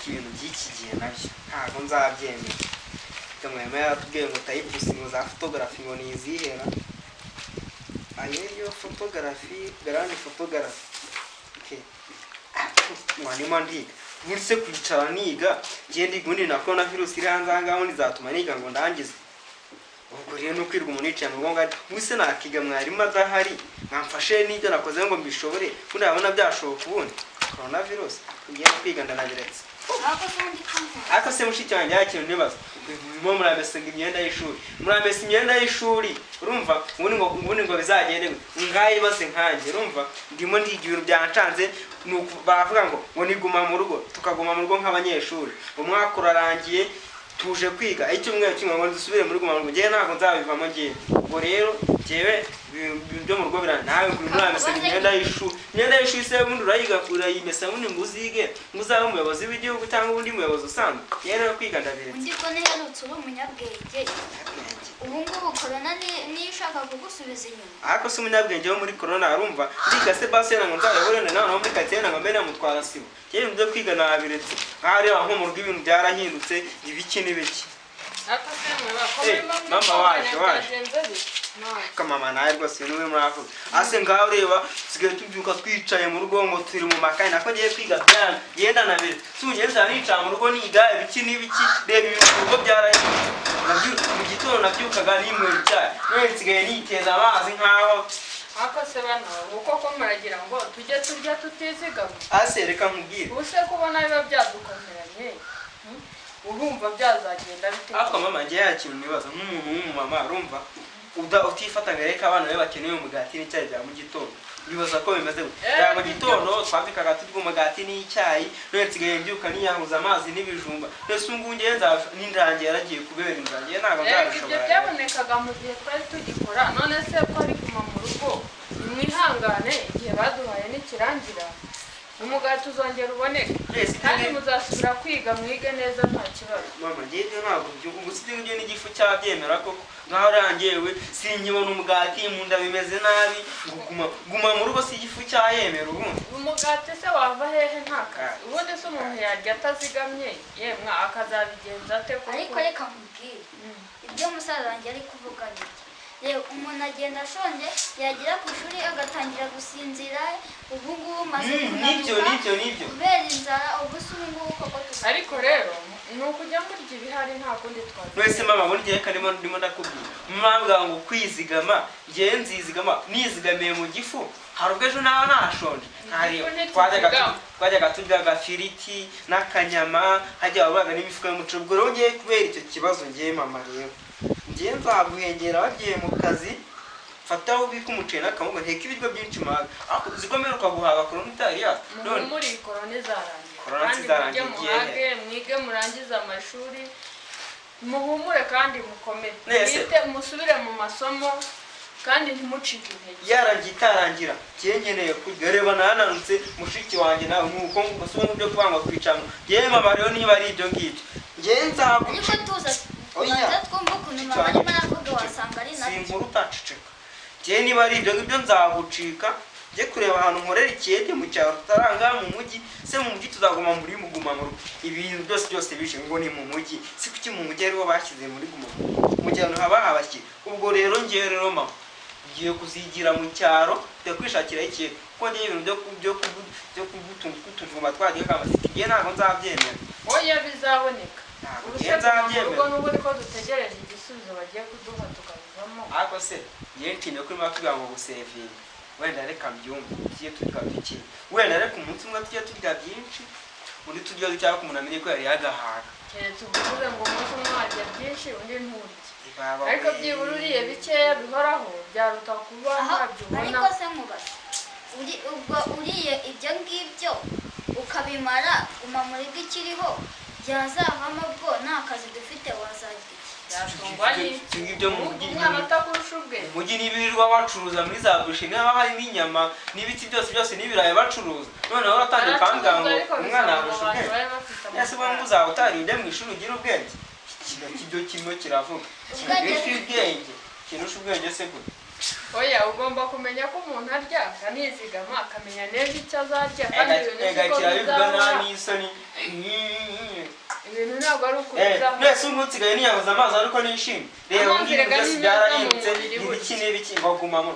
ibintu by'iki gihe nabyo ntabwo nzabyemera. Kamwe yatubwiye ngo types ngo za photography ngo ni izihera. Ayo photography grande photography. Okay. Mwanima ndiga. Burse kwicara niga gende gundi na coronavirus iri hanze ngaho nizatuma niga ngo ndangize. Ubwo rero no kwirwa umunicaye mu ngo buse nakiga mwarimu adahari nkamfashe n'ibyo nakoze ngo mbishobore kundi abona byashoboka ubundi coronavirus ngiye kwiga ndanagiretse. Ako se mushiki wanjye yakintu nibaza mo muramese imyenda y'ishuri muramese imyenda y'ishuri urumva ubundi ngo bizagende ngayi base nkanje urumva ndimo ndiga ibintu byancanze bavuga ngo niguma mu rugo tukaguma mu rugo nk'abanyeshuri umwaka urarangiye tuje kwiga icyumweru kimwe ngo dusubire muri guma mu rugo ngiye ntabwo nzabivamo ngiye ngo rero jewe byo mu rugo birana nawe muramese imyenda y'ishuri se ubundi urayiga urayimesa ubundi nguzige nguzabe umuyobozi w'igihugu cyangwa ubundi muyobozi usanzwe yero kwiga ndabiretse undi ko neherutse uri umunyabwenge ubu ngubu corona ni ishaka kugusubiza inyuma ariko se umunyabwenge wo muri corona arumva ndiga se base ngo nzayoborene nawe no muri katena ngo mbere mutwara sibo cyane byo kwiga nabiretse ari aho mu rugo ibintu byarahindutse ibiki n'ibiki mama waje kamama nawe rwose niwe muravuga ase ngaho reba sigaye tubyuka twicaye mu rugo ngo turi mu makaye nako ngiye kwiga byana yenda nabire tunyenza nica mu rugo niga ibiki n'ibiki reba ibirugo byarahindutse nabyo mu gitondo nabyukaga rimwe cyane none sigaye niteza amazi nkaho ako se bana uko ko muragira ngo tujye turya tutizigama ase reka nkubwire ubuse kubona biba byadukomeranye urumva byazagenda bite ako mama ngiye yakintu nibaza nk'umuntu w'umumama urumva utifatanga reka abana be bakeneye umugati n'icyayi bya mu gitondo bibaza ko bimeze ya mu gitondo twafikaga turya umugati n'icyayi none nsigaye mbyuka niyahuza amazi n'ibijumba nese ungungiye n'indangiye yaragiye kubera indangiye ntabwo nzabishobora ibyo byabonekaga mu gihe twari tugikora none se ko ari kuma mu rugo nimwihangane igihe baduhaye n'ikirangira umugati uzongera uboneka kandi muzasubira kwiga mwige neza nta kibazo mama ngiye ntabwo ubusibye n'igifu cyabyemera koko ngaho rangewe sinkibona umugati mu nda bimeze nabi guma mu rugo si igifu cyayemera ubundi umugati se wava hehe ntakazi ubundi se umuntu yarya atazigamye yemwa akazabigenza ate kuko ariko reka nkubwire ibyo musaza wanjye ari kuvuga rero umuntu agenda ashonje yagira ku ishuri agatangira gusinzira ubu ngubu maze nibyo kubera inzara ubu se ubu ngubu koko ariko rero ni ukujya murya ibihari nta kundi twazi wese mama muri gihe karimo ndimo ndakubwira mwambwa ngo kwizigama ngiye nzizigama nizigamiye mu gifu hari ubwejo nawe nashonje twajyaga turya agafiriti n'akanyama hajya babaga n'imifuka y'umuceri ubwo rero ngiye kubera icyo kibazo ngiye mama rero ngiye nzaguhengera wagiye mu kazi fataho ubika umuceri n'akamuga nteka ibiryo byinshi maga ariko zikomere ukaguhaga korona itari yato none muri korona izarangiye kandi mwige murangize amashuri muhumure kandi mukomere mwite musubire mu masomo kandi ntimucike intege yarangiye itarangira ngeneye kurya reba nananutse mushiki wanjye nawe nuko ngusubira byo kubanga kwicamo yewe mama rero niba ari ibyo ngibyo ngiye nzaguca ariko tuza oya twumva ukuntu mama arimo aravuga wasanga ari nabyo sinkuru utaceceka ngiye niba ari ibyo ngibyo nzagucika njye kureba ahantu nkorera ikiyede mu cyaro tutaranga mu mujyi se mu mujyi tuzaguma muri muguma mu rugo ibintu byose bishe ngo ni mu mujyi si kuki mu mujyi ariho bashyize muri guma mu cyaro haba habashye ubwo rero ngiye rero mama ngiye kuzigira mu cyaro byo kwishakira ikiyede kuko ngiye ibintu byo kutuvuma twagiye kamasiti ngiye ntabwo nzabyemera oya bizaboneka ubwo n'ubu ko dutegereje igisubizo bagiye kuduha tukabivamo ariko se ngiye ntinye kuri makubwira ngo gusevinga wenda reka mbyumve tugiye turya bike wenda reka umunsi umwe tugiye turya byinshi undi turya cyangwa umuntu amenye ko yari yagahaga keretse uvuze ngo umunsi umwe warya byinshi undi nturye ariko byibura uriye bikeya bihoraho byaruta kuba ntabyo ubona ariko se nkubaza ubwo uriye ibyo ngibyo ukabimara guma muri rugo ikiriho byazavamo bwo nta kazi dufite wazagira byashongwa n'ibyo mu mujyi umwana atakurusha ubwenge umujyi n'ibirirwa bacuruza muri za bushi niba harimo inyama n'ibiti byose n'ibirayi bacuruza noneho uratangira ukambwira ngo umwana arusha ubwenge ese uba nguzawe utari ujya mu ishuri ugira ubwenge kino kimwe kiravuga kirusha ubwenge se gute oya ugomba kumenya ko umuntu arya akanizigama akamenya neza icyo azarya kandi ibintu kirabibwa nta n'isoni ibintu ntabwo ari ukubizaho mwese ubu nsigaye niyabuza amazi ariko nishimye reba Amazi ibintu rega byose ni meza byarahindutse mu mubiri ibiki n'ibiki ngo guma mu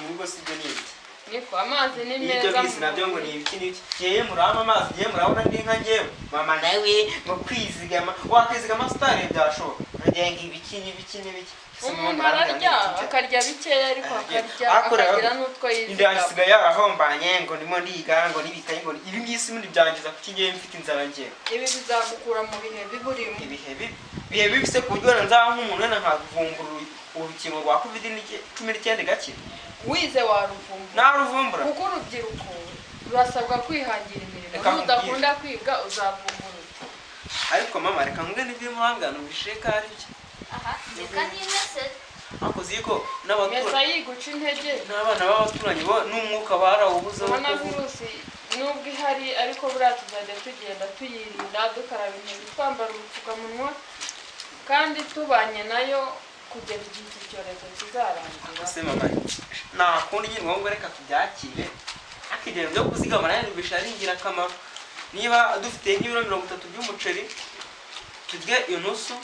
rugo sibyo n'ibiki niko amazi ni ibyo meza bisi nabyo ngo ni ibiki n'ibiki ngewe murama amazi ngewe murabona ndi nka ngewe mama nawe ngo kwizigama wakwizigama sitari byashoboka ngenga ibiki n'ibiki n'ibiki umuntu ararya akarya bikeya ariko akarya akagira n'utwo inda yizigama isigaye yarahombanye ngo ndimo ndiga ngo n'ibikayi ngo ibi ngisi muri byangiza kuko ngewe mfite inzara ngewe ibi bizagukura mu bihe biburimo ibihe bibise ku buryo nzaba nk'umuntu wenda nkavumbura urukingo rwa covid-19 gake wize waruvumbura naruvumbura kuko urubyiruko rurasabwa kwihangira imirimo Reka nudakunda kwiga uzavumbura ariko mama reka mbwe n'ibyo muhangano bisheka ari byo aha reka nimese akoze ko mesa n'abaturanyi yiguca intege n'abana b'abaturanyi bo n'umwuka barawubuze ubona virusi nubwo ihari ariko buriya tuzajya tugenda tuyirinda dukaraba intoki twambara ubupfukamunwa kandi tubanye nayo kugeza igihe iki cyorezo kizarangira ese mama nta kundi nyine ngombwa reka tubyakire akigero byo kuzigama nayo bishari ingirakamaro niba dufite nk'ibiro 30 by'umuceri turye inusu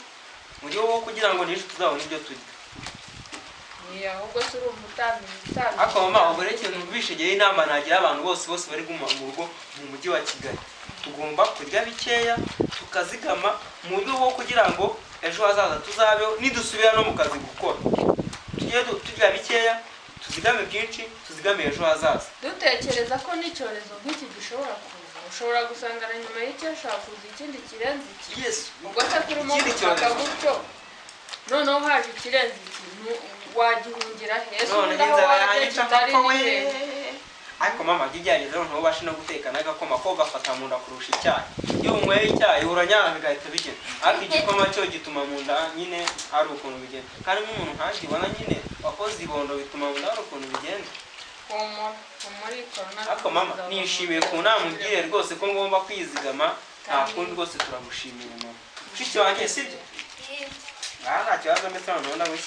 mu gihe wo kugira ngo n'ejo tuzabone ibyo turya ahubwo si urumva utamenya ariko mama ubwo rero ikintu bishegeye inama nagira abantu bose bari guma mu rugo mu mujyi wa Kigali tugomba kurya bikeya tukazigama mu buryo bwo kugira ngo ejo hazaza tuzabeho nidusubira no mu kazi gukora tugiye turya bikeya tuzigame byinshi tuzigame ejo hazaza dutekereza ko n'icyorezo nk'iki gishobora kuza ushobora gusanga na nyuma y'icyo hashobora kuza ikindi kirenze iki ubwo se turimo gushaka gutyo noneho haje ikirenze ikintu wagihungira heza ubundi aho wajya kitari n'ihehe ariko mama kijyanye rero ntubashe no guteka n'agakoma ko gafata mu nda kurusha icyayi iyo unyweye icyayi uranyara bigahita bigenda ariko igikoma cyo gituma mu nda nyine hari ukuntu bigenda kandi nk'umuntu ntakibona nyine wakoze ibondo bituma mu nda hari ukuntu bigenda ariko mama nishimiye ku nama ungiriye rwose ko ngomba kwizigama nta kundi rwose turagushimiye mama mushiki wanjye sibyo nta kibazo mbese noneho ndagushyigikiye